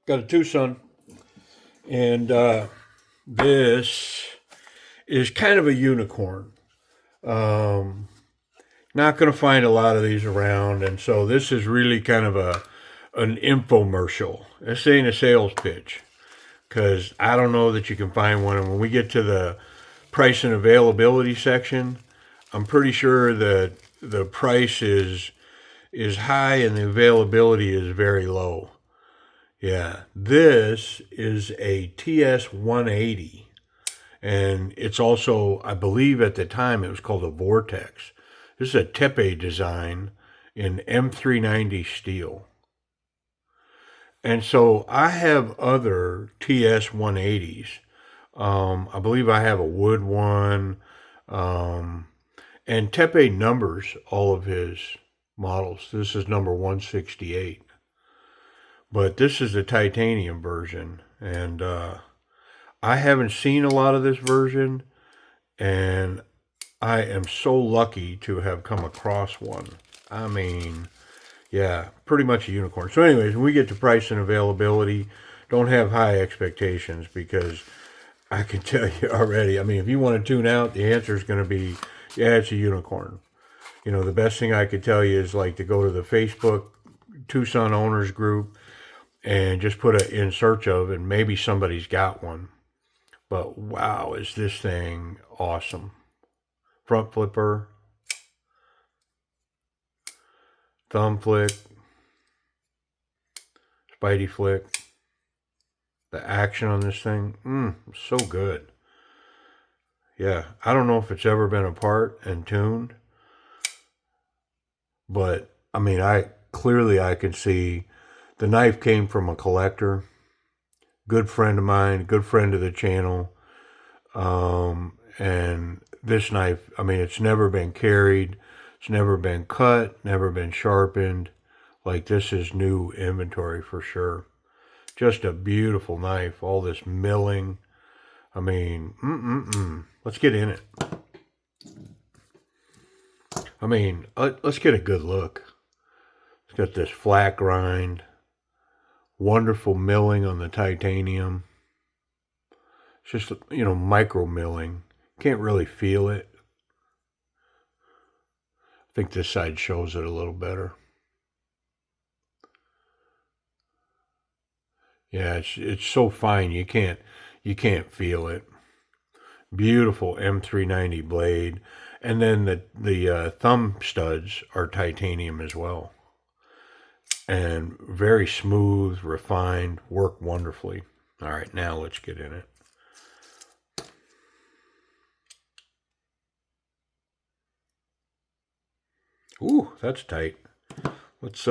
Got a Twosun, and this is kind of a unicorn. Um, Not going to find a lot of these around, and so this is really kind of an infomercial. This ain't a sales pitch because I don't know that you can find one. And when we get to the price and availability section, I'm pretty sure that the price is high and the availability is very low. Yeah, this is a ts180, and it's also, I believe at the time it was called a Vortex. This is a tepe design in M390 steel. And so I have other ts180s. I believe I have a wood one, and Tepe numbers all of his models. This is number 168. But this is the titanium version, and I haven't seen a lot of this version, and I am so lucky to have come across one. I mean, yeah, pretty much a unicorn. So anyways, when we get to price and availability, don't have high expectations because I can tell you already, I mean, if you want to tune out, the answer is going to be, yeah, it's a unicorn. You know, the best thing I could tell you is like to go to the Facebook Twosun owners group and just put it in search of, and maybe somebody's got one. But wow, is this thing awesome. Front flipper, thumb flick, spidey flick. The action on this thing, so good. Yeah, I don't know if it's ever been apart and tuned, but I mean, I can see the knife came from a collector, good friend of mine, good friend of the channel. And this knife, I mean, it's never been carried. It's never been cut, never been sharpened. Like, this is new inventory for sure. Just a beautiful knife. All this milling. I mean, Let's get in it. I mean, let's get a good look. It's got this flat grind. Wonderful milling on the titanium. It's just, micro milling. Can't really feel it. I think this side shows it a little better. Yeah, it's so fine you can't feel it. Beautiful M390 blade, and then the thumb studs are titanium as well, and very smooth, refined, work wonderfully. All right, now let's get in it. Ooh, that's tight. Let's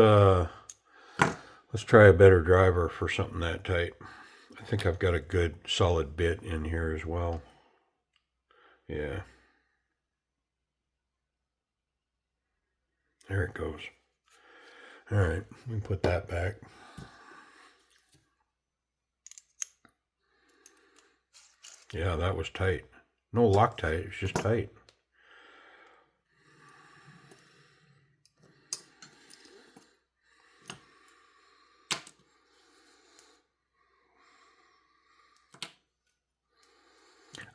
try a better driver for something that tight. I think I've got a good solid bit in here as well. Yeah. There it goes. All right, let me put that back. Yeah, that was tight. No Loctite, it's just tight.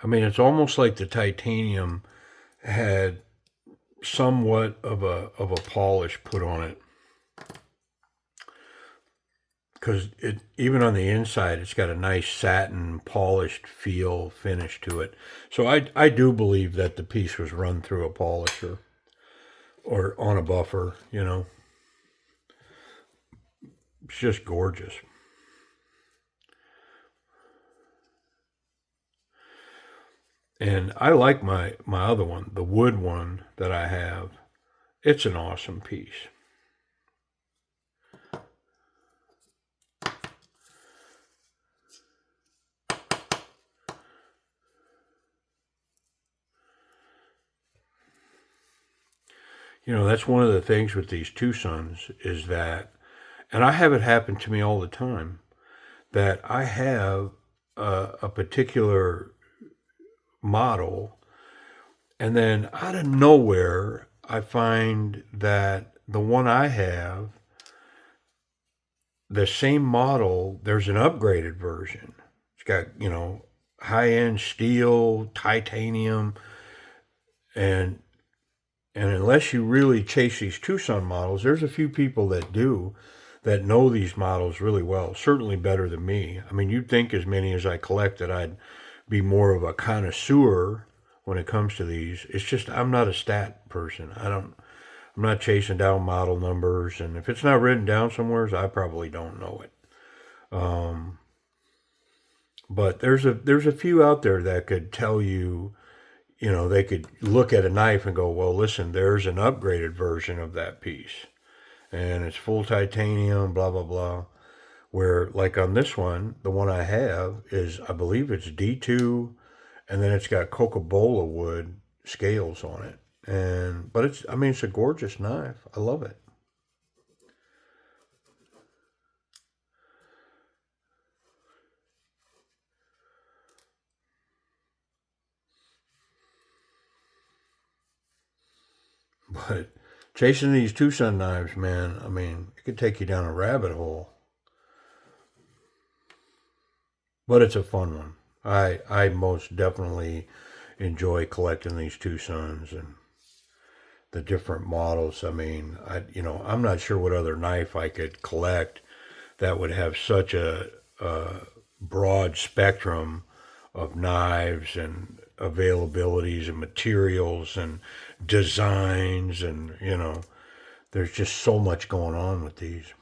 I mean, it's almost like the titanium had somewhat of a polish put on it, because it, even on the inside, it's got a nice satin polished finish to it. So I do believe that the piece was run through a polisher or on a buffer. It's just gorgeous. And I like my other one, the wood one that I have. It's an awesome piece. That's one of the things with these Twosuns is that, and I have it happen to me all the time, that I have a particular model And then out of nowhere, I find that the one I have, the same model, there's an upgraded version. It's got, high end steel, titanium, and unless you really chase these Twosun models, there's a few people that do, that know these models really well, certainly better than me. I mean, you'd think as many as I collect that I'd be more of a connoisseur when it comes to these. It's just I'm not a stat person. I'm not chasing down model numbers, and if it's not written down somewhere, I probably don't know it. But there's a few out there that could tell you, they could look at a knife and go, well, listen, there's an upgraded version of that piece, and it's full titanium, blah blah blah. Where like on this one, the one I have is, I believe it's D2, and then it's got Coca-Cola wood scales on it. But it's a gorgeous knife. I love it. But chasing these Twosun knives, man, I mean, it could take you down a rabbit hole. But it's a fun one. I most definitely enjoy collecting these Twosuns and the different models. I mean, I'm not sure what other knife I could collect that would have such a broad spectrum of knives and availabilities and materials and designs, and there's just so much going on with these.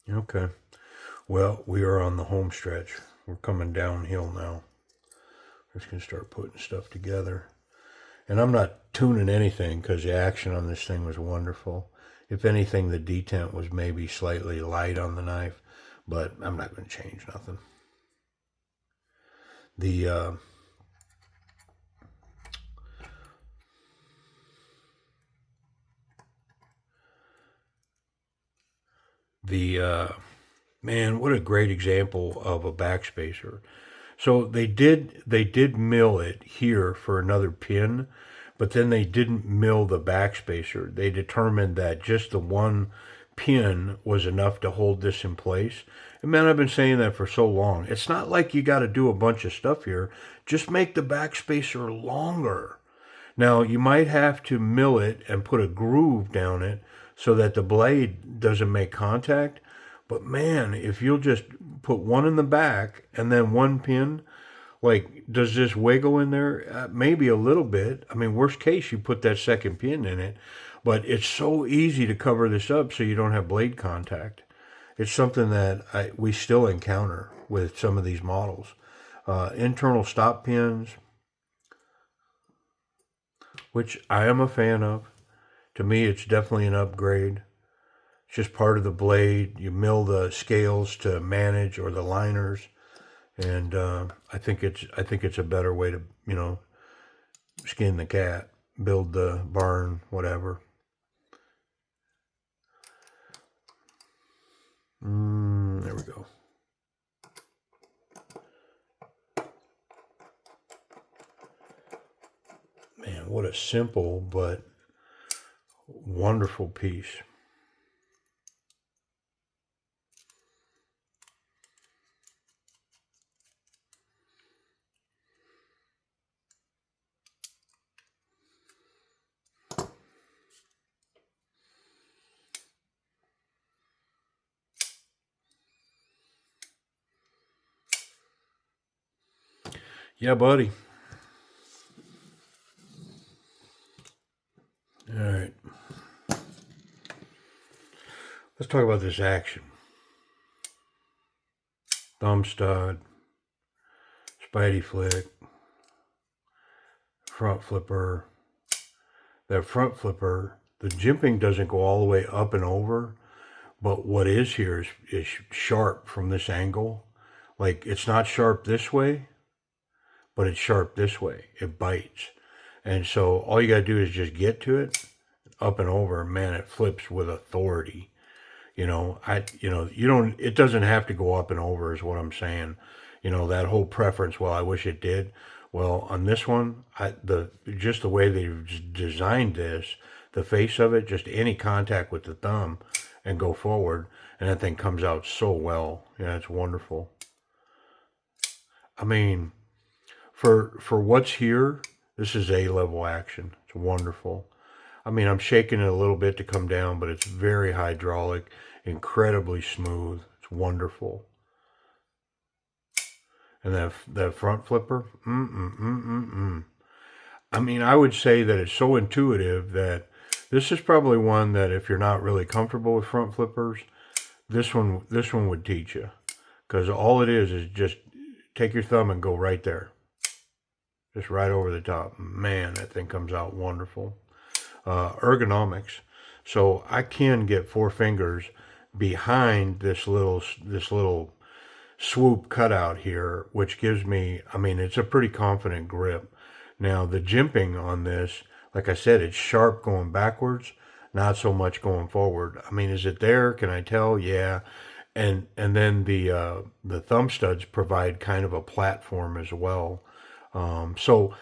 Okay. Well, we are on the home stretch. We're coming downhill now. We're just going to start putting stuff together. And I'm not tuning anything because the action on this thing was wonderful. If anything, the detent was maybe slightly light on the knife, but I'm not going to change nothing. The man, what a great example of a backspacer. So they did mill it here for another pin, but then they didn't mill the backspacer. They determined that just the one pin was enough to hold this in place. And man, I've been saying that for so long. It's not like you got to do a bunch of stuff here. Just make the backspacer longer. Now, you might have to mill it and put a groove down it so that the blade doesn't make contact. But man, if you'll just put one in the back and then one pin, like, does this wiggle in there? Maybe a little bit. I mean, worst case, you put that second pin in it. But it's so easy to cover this up so you don't have blade contact. It's something that we still encounter with some of these models. Internal stop pins, which I am a fan of. To me, it's definitely an upgrade. It's just part of the blade. You mill the scales to manage, or the liners, and I think it's a better way to skin the cat, build the barn, whatever. There we go. Man, what a simple but wonderful piece. Yeah, buddy. All right. Let's talk about this action. Thumb stud, spidey flick, front flipper. That front flipper, the jimping doesn't go all the way up and over, but what is here is sharp from this angle. Like, it's not sharp this way, but it's sharp this way. It bites. And so all you got to do is just get to it, up and over. Man, it flips with authority. You know, you don't, it doesn't have to go up and over is what I'm saying. You know, that whole preference, well, I wish it did. Well, on this one, just the way they've designed this, the face of it, just any contact with the thumb and go forward, and that thing comes out so well. Yeah, it's wonderful. I mean, for what's here, this is A-level action. It's wonderful. I mean, I'm shaking it a little bit to come down, but it's very hydraulic, incredibly smooth. It's wonderful. And that front flipper, I mean, I would say that it's so intuitive that this is probably one that if you're not really comfortable with front flippers, this one would teach you, because all it is just take your thumb and go right there, just right over the top. Man, that thing comes out wonderful. Ergonomics, so I can get 4 fingers behind this little swoop cutout here, which gives me, I mean, it's a pretty confident grip. Now the jimping on this, like I said, it's sharp going backwards, not so much going forward. I mean, is it there? Can I tell? Yeah. And then the thumb studs provide kind of a platform as well. So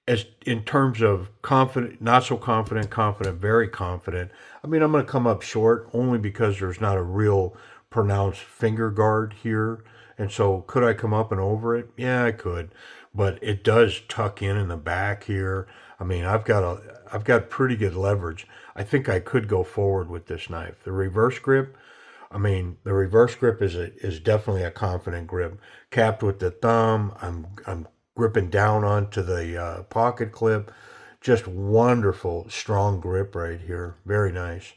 as in terms of confident, not so confident, confident, very confident, I mean, I'm going to come up short only because there's not a real pronounced finger guard here. And so could I come up and over it? Yeah, I could, but it does tuck in the back here. I mean, I've got pretty good leverage. I think I could go forward with this knife. The reverse grip, I mean, the reverse grip is definitely a confident grip. Capped with the thumb, I'm gripping down onto the pocket clip. Just wonderful, strong grip right here. Very nice.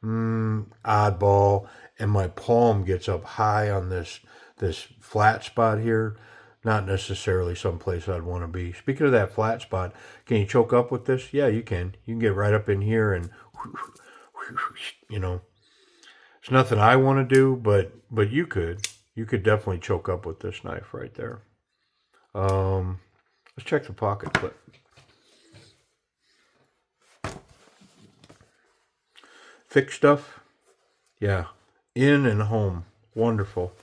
Oddball, and my palm gets up high on this flat spot here. Not necessarily someplace I'd want to be. Speaking of that flat spot, can you choke up with this? Yeah, you can. You can get right up in here and, you know, it's nothing I want to do, but you could. You could definitely choke up with this knife right there. Let's check the pocket clip. Thick stuff. Yeah. In and home. Wonderful.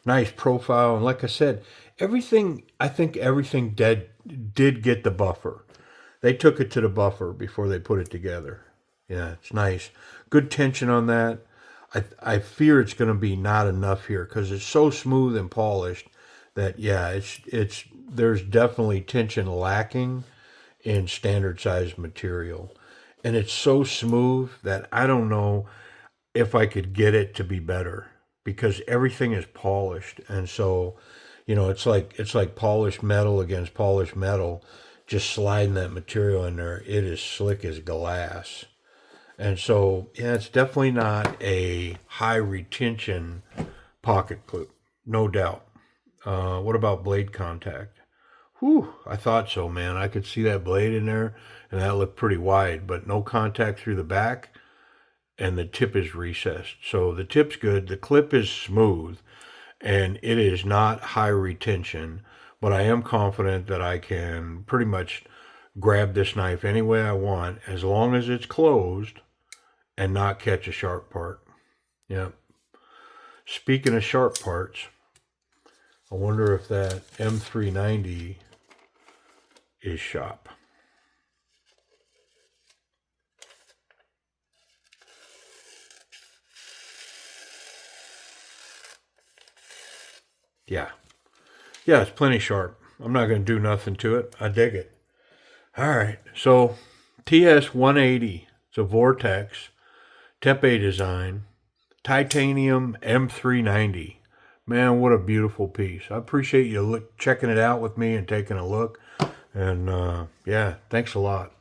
Nice profile. And like I said, I think everything did get the buffer. They took it to the buffer before they put it together. Yeah, it's nice. Good tension on that. I fear it's going to be not enough here because it's so smooth and polished that, yeah, there's definitely tension lacking in standard size material. And it's so smooth that I don't know if I could get it to be better because everything is polished. And so, you know, it's like polished metal against polished metal, just sliding that material in there. It is slick as glass. And so, yeah, it's definitely not a high retention pocket clip, no doubt. What about blade contact? Whew, I thought so, man. I could see that blade in there, and that looked pretty wide, but no contact through the back, and the tip is recessed. So the tip's good. The clip is smooth, and it is not high retention, but I am confident that I can pretty much grab this knife any way I want as long as it's closed and not catch a sharp part. Yeah. Speaking of sharp parts, I wonder if that M390 is sharp. Yeah. Yeah, it's plenty sharp. I'm not going to do nothing to it. I dig it. All right. So ts180. It's a Vortex Tepe design. Titanium M390. Man, what a beautiful piece. I appreciate you checking it out with me and taking a look. And yeah, thanks a lot.